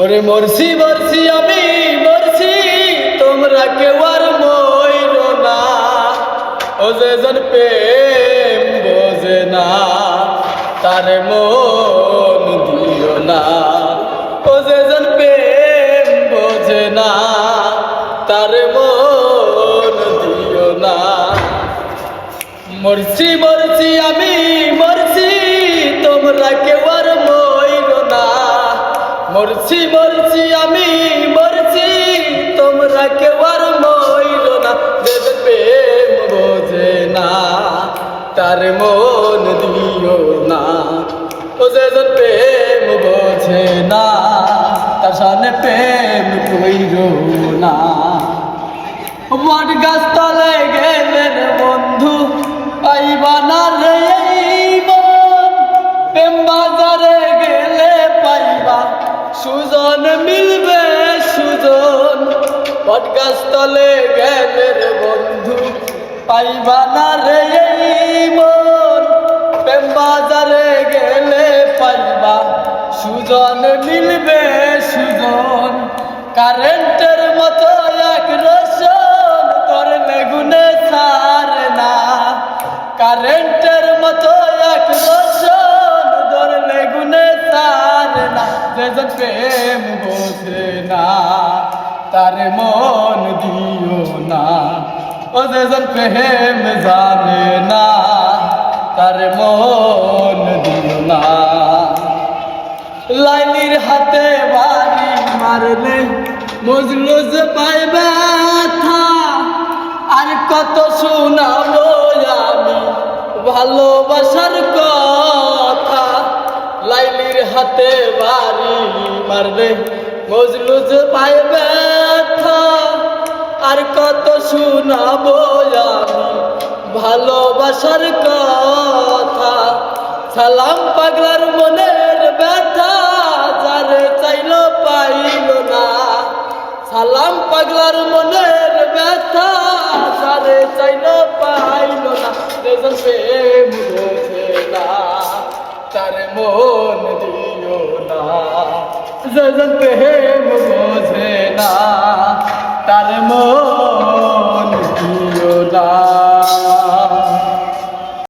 ওরে মরছি মরছি আমি মরছি, তোমরা কেউ আর মইরো না। ও যে জন প্রেম বোঝে না, তারে মন দিও না। ও যে জন প্রেম বোঝে না, তারে মন দিও না। মরছি মরছি আমি মরছি, তোমরা কেউ আর মইরো না। মরছি মরছি আমি মরছি, তোমরা কেউ আর মইরো না। যে প্রেম বোঝে না, তার মন দিও না। ও যে প্রেম বোঝে না, তার সামনে প্রেম কইরো না। বট গাছ তলে গেলেন বন্ধু, পাইবা না রে মন। প্রেম বাজারে গেলে পাইবা সুজন, মিলবে সুজন। বট গাছ তলে গেলেন বন্ধু, পাইবা না রে মন। প্রেম বাজারে গেলে পাইবা সুজন, মিলবে সুজন। কারেন্টের মতো এক রোশন, করলে গুনে ছাড়ে না। কারেন্টের মতো এক রোশন, ধরলে গুনে ছাড়ে না। যে প্রেম বোঝে না, তার মন দিও না। ও যে প্রেম জানে না, তার মন দিও না। লাইলির হাতে বাড়ি মারলে মজলু যে পায় ব্যথা। আর কত শোনাবো আমি ভালোবাসার কথা। লাইলির হাতে বাড়ি মারলে মজলু যে পায় ব্যথা। আর কত শোনাবো আমি ভালোবাসার কথা। সালাম পাগলার মনের ব্যথা, যারে চাইলো পাইল না। সালাম পাগলার মনের ব্যথা, যারে চাইলো পাইল না। যেজন প্রেম বোঝে না, তার মন দিও না। যেজন প্রেম বোঝে না, তার মন দিও না।